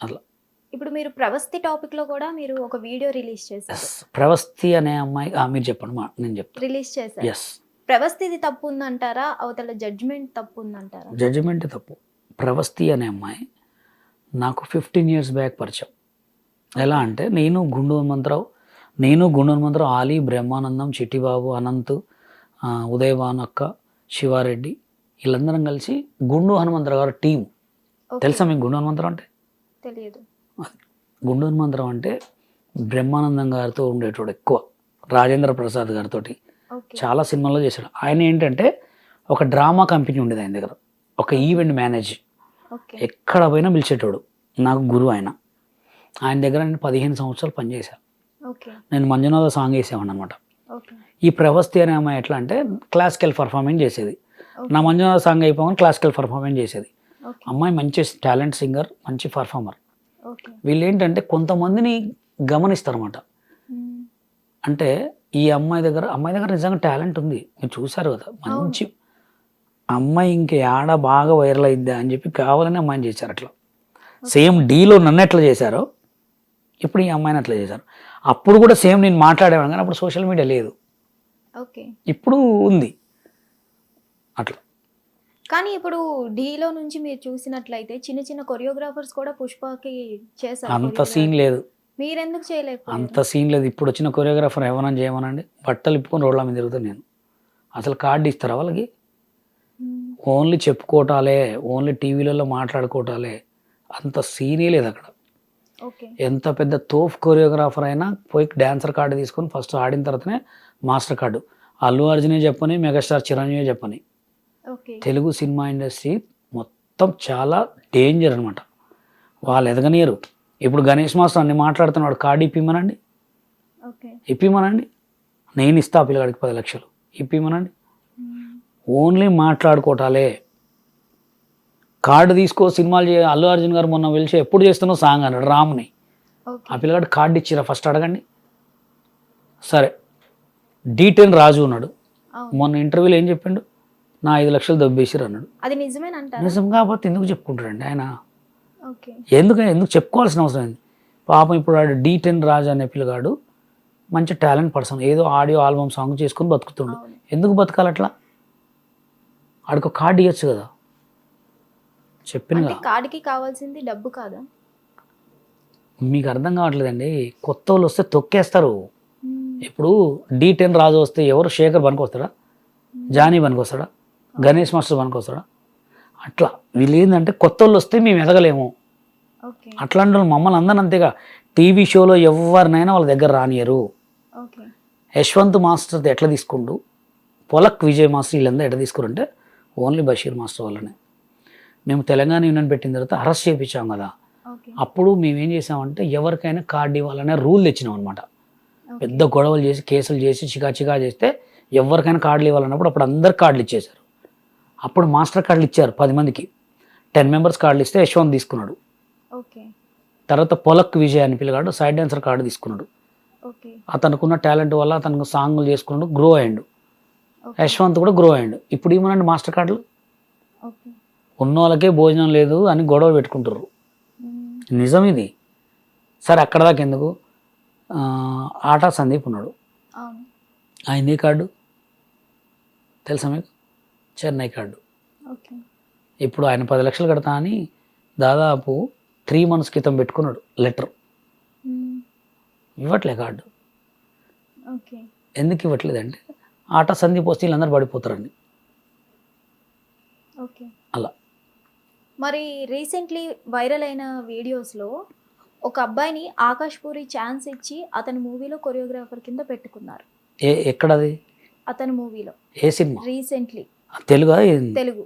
అట్లా. ఇప్పుడు మీరు 'ప్రవస్తి' టాపిక్‌లో కూడా మీరు ఒక వీడియో రిలీజ్ చేశారు. ప్రవస్తి అనే అమ్మాయి మీరు చెప్పండి నేను చెప్తాను. రిలీజ్ చేశారు. ఎస్. 'ప్రవస్తిది' తప్పు ఉందంటారా? అవతల జడ్జ్‌మెంట్ తప్పు ఉందంటారా? జడ్జిమెంట్ తప్పు. ప్రవస్తి అనే అమ్మాయి నాకు 15 ఇయర్స్ బ్యాక్ పరిచయం. ఎలా అంటే నేను గుండు హనుమంతరావు, ఆలీ, బ్రహ్మానందం, చిట్టిబాబు, అనంత్, ఉదయభాను అక్క, శివారెడ్డి వీళ్ళందరం కలిసి గుండు హనుమంతరావు గారు టీం. తెలుసా మీకు గుండు హనుమంతరావు అంటే? తెలియదు. గుండు హనుమంతరావు అంటే బ్రహ్మానందం గారితో ఉండేటోడు ఎక్కువ, రాజేంద్ర ప్రసాద్ గారితో చాలా సినిమాల్లో చేశాడు. ఆయన ఏంటంటే ఒక డ్రామా కంపెనీ ఉండేది ఆయన దగ్గర, ఒక ఈవెంట్ మేనేజ్, ఎక్కడ పోయినా పిలిచేటోడు. నాకు గురువు ఆయన దగ్గర నేను 15 సంవత్సరాలు పనిచేశాను. నేను మంజునాథ సాంగ్ వేసేవాడిని అనమాట. ఈ ప్రవస్తి అనే అమ్మాయి ఎట్లా అంటే క్లాసికల్ పర్ఫార్మెన్స్ చేసేది. నా మంజునాథ సాంగ్ అయిపోగానే క్లాసికల్ పర్ఫార్మెన్స్ చేసేది. అమ్మాయి మంచి టాలెంట్ సింగర్, మంచి పర్ఫార్మర్. వీళ్ళు ఏంటంటే కొంతమందిని గమనిస్తారన్నమాట. అంటే ఈ అమ్మాయి దగ్గర నిజంగా టాలెంట్ ఉంది, మీరు చూసారు కదా, మంచి అమ్మాయి ఇంక ఆడ బాగా వైరల్ అయిద్దా అని చెప్పి కావాలని అమ్మాయిని చేశారు. అట్లా సేమ్ డీలో నన్ను ఎట్లా చేశారో ఇప్పుడు ఈ అమ్మాయిని అట్లా చేశారు. అప్పుడు కూడా సేమ్ నేను మాట్లాడేవాడిని, కానీ అప్పుడు సోషల్ మీడియా లేదు, ఇప్పుడు ఉంది అట్లా. కానీ ఇప్పుడు డీలో నుంచి మీరు చూసినట్లయితే చిన్న చిన్న కొరియోగ్రాఫర్స్ కూడా పుష్పకి చేశారు. అంత సీన్ లేదు. మీరెందుకు చేయలేదు? అంత సీన్ లేదు. ఇప్పుడు వచ్చిన కొరియోగ్రాఫర్ ఎవరైనా చేయమనండి, బట్టలు ఇప్పుకొని రోడ్ల మీద తిరుగుతాను నేను. అసలు కార్డు ఇస్తారా వాళ్ళకి? ఓన్లీ చెప్పుకోవటాలే, ఓన్లీ టీవీలలో మాట్లాడుకోవటాలే, అంత సీనే లేదు అక్కడ. ఎంత పెద్ద తోఫ్ కొరియోగ్రాఫర్ అయినా పోయి డాన్సర్ కార్డు తీసుకొని ఫస్ట్ ఆడిన తర్వాతనే మాస్టర్ కార్డు. అల్లు అర్జునే చెప్పని, మెగాస్టార్ చిరంజీవి చెప్పని, తెలుగు సినిమా ఇండస్ట్రీ మొత్తం చాలా డేంజర్ అనమాట. వాళ్ళు ఎదగనియరు. ఇప్పుడు గణేష్ మాస్టర్ అన్ని మాట్లాడుతున్నాడు, కార్డు ఇప్పిమనండి, నేను ఇస్తా పిల్లగాడికి 10 లక్షలు ఇప్పిమనండి. ఓన్లీ మాట్లాడుకోవటాలే. కార్డు తీసుకో సినిమాలు అల్లు అర్జున్ గారు మొన్న పిలిచి ఎప్పుడు చేస్తున్నావు సాంగ్ అన్నాడు రామ్ని. ఆ పిల్లగాడు కార్డు ఇచ్చిరా ఫస్ట్ అడగండి. సరే, D10 రాజు ఉన్నాడు, మొన్న ఇంటర్వ్యూలో ఏం చెప్పిండు, నా 5 లక్షలు దబ్బేసిరు అన్నాడు. అది నిజమేనంటారా? నిజం కాకపోతే ఎందుకు చెప్పుకుంటాడండి ఆయన? ఎందుకు చెప్పుకోవాల్సిన అవసరం ఏంది? పాపం ఇప్పుడు వాడు D10 రాజు అనే పిల్లగాడు మంచి టాలెంట్ పర్సన్, ఏదో ఆడియో ఆల్బమ్ సాంగ్ చేసుకుని బతుకుతుండు. ఎందుకు బతకాలి అట్లా? ఆడికి కార్డు ఇవ్వచ్చు కదా. చెప్పిన కార్డుకి కావాల్సింది డబ్బు కాదా? మీకు అర్థం కావట్లేదండి. కొత్త వాళ్ళు వస్తే తొక్కేస్తారు. ఇప్పుడు D10 రాజు వస్తే ఎవరు? శేఖర్ పనికొస్తాడా? జానీ పనికొస్తాడా? గణేష్ మాస్టర్ పనికొస్తాడా? అట్లా వీళ్ళు ఏంటంటే కొత్త వాళ్ళు వస్తే మేము ఎదగలేము. అట్లాంటి వాళ్ళు మమ్మల్ని అందరిని అంతేగా. టీవీ షోలో ఎవరినైనా వాళ్ళ దగ్గర రానియరు. యశ్వంత్ మాస్టర్ ఎట్లా తీసుకుంటూ, పొలక్ విజయ్ మాస్టర్ వీళ్ళందరూ ఎట్లా తీసుకురంటే ఓన్లీ బషీర్ మాస్టర్ వల్లనే. మేము తెలంగాణ యూనియన్ పెట్టిన తర్వాత అరెస్ట్ చేయించాం కదా, అప్పుడు మేము ఏం చేసామంటే ఎవరికైనా కార్డు ఇవ్వాలనే రూల్ తెచ్చినాం అనమాట. పెద్ద గొడవలు చేసి కేసులు చేసి చికా చేస్తే ఎవరికైనా కార్డులు ఇవ్వాలన్నప్పుడు అప్పుడు అందరు కార్డులు ఇచ్చేశారు. అప్పుడు మాస్టర్ కార్డులు ఇచ్చారు 10 మందికి, 10 మెంబర్స్ కార్డులు ఇస్తే యశ్వంత్ తీసుకున్నాడు. తర్వాత పొలక్ విజయ్ అని పిల్లగాడు సైడ్ డాన్సర్ కార్డు తీసుకున్నాడు. అతనుకున్న టాలెంట్ వల్ల అతను సాంగ్లు చేసుకున్నాడు, గ్రో అయ్యాడు. యశ్వంత్ కూడా గ్రో అయ్యాడు. ఇప్పుడు ఏమనండి మాస్టర్ కార్డులు ఉన్న వాళ్ళకే భోజనం లేదు అని గొడవ పెట్టుకుంటారు. నిజం ఇది. సరే అక్కడ దాకా ఎందుకు, ఆటా సందీప్ ఉన్నాడు, ఆయన కార్డు తెలుసా మీకు? చెన్నై కార్డు. ఇప్పుడు ఆయన 10 లక్షలు కడతా అని దాదాపు 3 months క్రితం పెట్టుకున్నాడు లెటర్. ఇవ్వట్లే కార్డు. ఎందుకు ఇవ్వట్లేదంటే ఆటా సందీప్ వస్తే వీళ్ళందరూ పడిపోతారండి. అలా. మరి రీసెంట్లీ వైరల్ అయిన వీడియోస్లో ఒక అబ్బాయిని ఆకాష్ పూరి ఛాన్స్ ఇచ్చి అతని మూవీలో కొరియోగ్రాఫర్ కింద పెట్టుకున్నారు. ఎక్కడది? అతని మూవీలో. ఏ సినిమా? రీసెంట్లీ. తెలుగు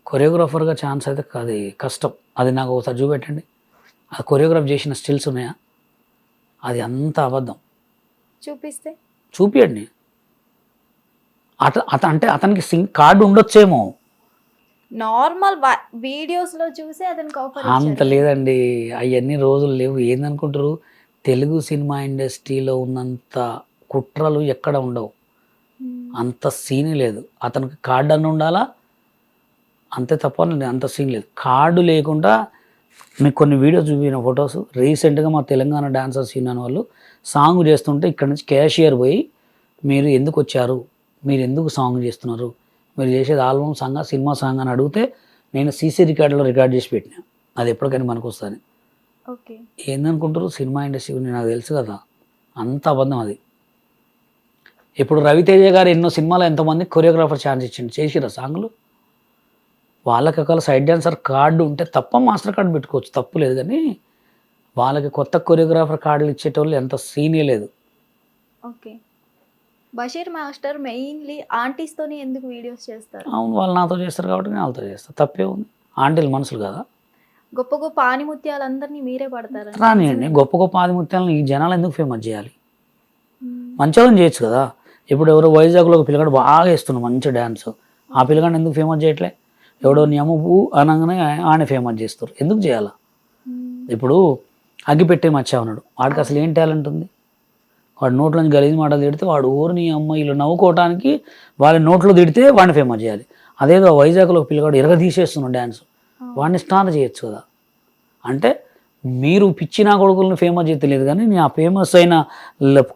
కొరియోగ్రాఫర్గా ఛాన్స్ అయితే కాదు, కష్టం. అది నాకు ఒకసారి చూపెట్టండి. అది కొరియోగ్రాఫ్ చేసిన స్టిల్స్ ఉన్నాయా? అది అంత అబద్ధం. చూపియండి. అంటే అతనికి కార్డు ఉండొచ్చేమో, నార్మల్ వీడియోస్లో చూసి అతనికి ఆఫర్ అంత లేదండి. అవన్నీ రోజులు లేవు. ఏందనుకుంటారు, తెలుగు సినిమా ఇండస్ట్రీలో ఉన్నంత కుట్రలు ఎక్కడ ఉండవు, అంత సీన్ లేదు. అతనికి కార్డు అన్న ఉండాలా అంతే తప్ప అంత సీన్ లేదు. కార్డు లేకుండా మీకు కొన్ని వీడియోస్ చూపిన ఫొటోస్ రీసెంట్గా మా తెలంగాణ డాన్సర్స్ యూనియన్ వాళ్ళు సాంగ్ చేస్తుంటే ఇక్కడ నుంచి క్యాషియర్ పోయి మీరు ఎందుకు వచ్చారు, మీరు ఎందుకు సాంగ్ చేస్తున్నారు, మీరు చేసేది ఆల్బమ్ సాంగ్ సినిమా సాంగ్ అని అడిగితే నేను సీసీ రికార్డులో రికార్డ్ చేసి పెట్టినా. అది ఎప్పటికైనా మనకు వస్తుంది. ఓకే, ఏందనుకుంటారు సినిమా ఇండస్ట్రీ గురించి నాకు తెలుసు కదా, అంత అబద్ధం అది. ఇప్పుడు రవితేజ గారు ఎన్నో సినిమాలు ఎంతోమంది కొరియోగ్రాఫర్ ఛాన్స్ ఇచ్చిండు, చేసిరా సాంగ్లు. వాళ్ళకి ఒకవేళ సైడ్ డాన్సర్ కార్డు ఉంటే తప్ప మాస్టర్ కార్డు పెట్టుకోవచ్చు, తప్పు లేదు. కానీ వాళ్ళకి కొత్త కొరియోగ్రాఫర్ కార్డులు ఇచ్చేటోళ్ళు ఎంత సీనే లేదు. ఓకే. బషీర్ మాస్టర్ మెయిన్లీ ఆంటీస్తోనే ఎందుకు వీడియోస్ చేస్తారు? అవును, వాళ్ళు నాతో చేస్తారు కాబట్టి నేను వాళ్ళతో చేస్తాను, తప్పే ఉంది. ఆంటీలు మనుషులు కదా. గొప్ప గొప్ప ఆనిముత్యాలందరినీ మీరే పడతారు రానియండి, గొప్ప గొప్ప ఆదిముత్యాలను ఈ జనాలు ఎందుకు ఫేమస్ చేయాలి? మంచిగా చేయొచ్చు కదా. ఇప్పుడు ఎవరో వైజాగ్లో ఒక పిల్లగాడు బాగా వేస్తున్నాడు మంచి డ్యాన్స్, ఆ పిల్లగాడు ఎందుకు ఫేమస్ చేయట్లే? ఎవడో నియమపు అనగానే ఆయన ఫేమస్ చేస్తారు, ఎందుకు చేయాలా? ఇప్పుడు అగ్గిపెట్టే మచ్చా ఉన్నాడు, వాడికి అసలు ఏం టాలెంట్ ఉంది? వాడు నోట్లో నుంచి గలీజ్ మాటలు తిడితే వాడు ఊరిని అమ్మాయిలు నవ్వుకోవడానికి వాళ్ళ నోట్లో తిడితే వాడిని ఫేమస్ చేయాలి. అదేదో వైజాగ్లో ఒక పిల్లగాడు ఎరగ తీసేస్తున్నాడు డ్యాన్స్, వాడిని స్టార్ చేయొచ్చు కదా. అంటే మీరు పిచ్చిన కొడుకులను ఫేమస్ చేస్తే లేదు, కానీ నేను ఆ ఫేమస్ అయిన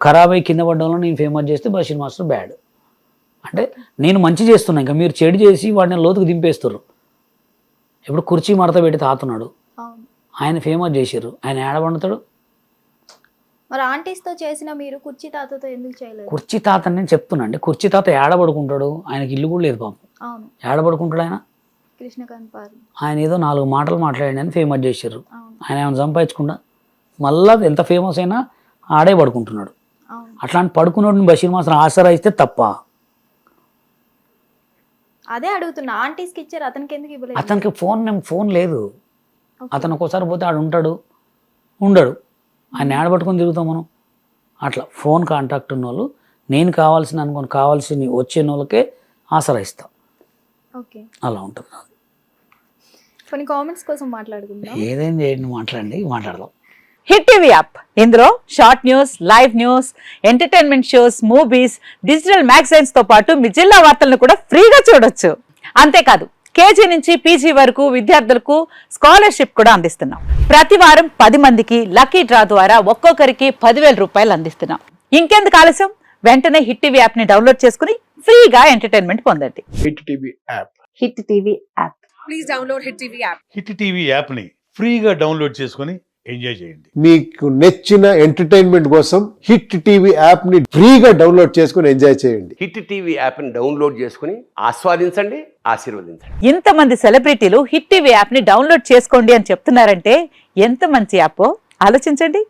ఖరాబ్ అయి కింద పడ్డంలో నేను ఫేమస్ చేస్తే బషీర్ మాస్టర్ బ్యాడ్. అంటే నేను మంచి చేస్తున్నా, ఇంకా మీరు చెడు చేసి వాడిని లోతుకు దింపేస్తారు. ఇప్పుడు కుర్చీ మడత పెట్టి తాతున్నాడు, ఆయన ఫేమస్ చేసారు, ఆయన ఏడబండుతాడు. మరి ఆంటీస్తో చేసిన మీరు కుర్చీ తాతతో ఎందుకు చేయలేదు? కుర్చీ తాత నేను చెప్తున్నా అండి, కుర్చీ తాత ఏడబడుకుంటాడు, ఆయనకి ఇల్లు కూడా లేదు పాపం. అవును, ఏడబడుకుంటాడు ఆయన. కృష్ణకాంత్ పార్లు ఆయన ఏదో 4 మాటలు మాట్లాడినని ఫేమస్ చేశారు. ఆయన ఏమైనా సంపాదించకుండా మళ్ళా ఎంత ఫేమస్ అయినా ఆడే పడుకుంటున్నాడు. అట్లాంటి పడుకున్నాడు బషీర్ మాస్టర్ ఆసరా ఇస్తే తప్ప. అదే అడుగుతున్నా, ఆంటీస్కి ఇచ్చారు, అతనికి ఎందుకు ఇవ్వలేదు? అతనికి ఫోన్ లేదు. అతను ఒక్కోసారి పోతే ఆడు ఉంటాడు, ఉండడు. ఆయన ఏడబట్టుకొని తిరుగుతాం మనం. అట్లా ఫోన్ కాంటాక్ట్ ఉన్న వాళ్ళు నేను కావాల్సిన వచ్చే వాళ్ళకే ఆసరా ఇస్తాం. ఓకే, అలా ఉంటుంది. కొన్ని కామెంట్స్ కోసం మాట్లాడుకుందాం. ఏదైనా చేయండి, మాట్లాడదాం. హిట్ టీవీ యాప్, ఇందులో short news, live news, entertainment shows, movies, digital magazines తో పాటు మీ జిల్లా వార్తలను కూడా ఫ్రీగా చూడొచ్చు. అంతేకాదు కేజీ నుంచి పీజీ వరకు విద్యార్థులకు స్కాలర్షిప్ కూడా అందిస్తున్నాం. ప్రతి వారం 10 మందికి లక్కీ డ్రా ద్వారా ఒక్కొక్కరికి 10,000 రూపాయలు అందిస్తున్నాం. ఇంకెందుకు ఆలస్యం, వెంటనే హిట్ టీవీ యాప్ ని డౌన్లోడ్ చేసుకుని ఫ్రీగా ఎంటర్టైన్మెంట్ పొందండి. Hit TV app. Hit TV app. Please download hit TV app. Hit TV యాప్ని ఫ్రీగా డౌన్లోడ్ చేసుకొని ఎంజాయ్ చేయండి. మీకు నచ్చిన ఎంటర్టైన్మెంట్ కోసం హిట్ టీవీ యాప్ ని ఫ్రీగా డౌన్లోడ్ చేసుకొని ఎంజాయ్ చేయండి. హిట్ టీవీ యాప్ని డౌన్లోడ్ చేసుకుని ఆస్వాదించండి, ఆశీర్వదించండి. ఇంతమంది సెలబ్రిటీలు హిట్ టీవీ యాప్ ని డౌన్లోడ్ చేసుకోండి అని చెప్తున్నారంటే ఎంత మంచి యాప్ ఆలోచించండి.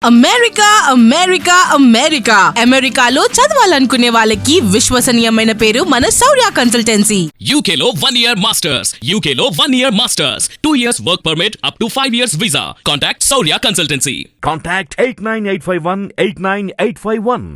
అమెరికా అమెరికా అమెరికా అమెరికాలో చదవాలనుకునే వాళ్ళకి విశ్వసనీయమైన పేరు మన శౌర్య కన్సల్టెన్సీ. UK లో 1 year masters. UK లో 1 year masters. 2 years work permit up to 5 years visa. Contact Saurya Consultancy. Contact 89851 89851.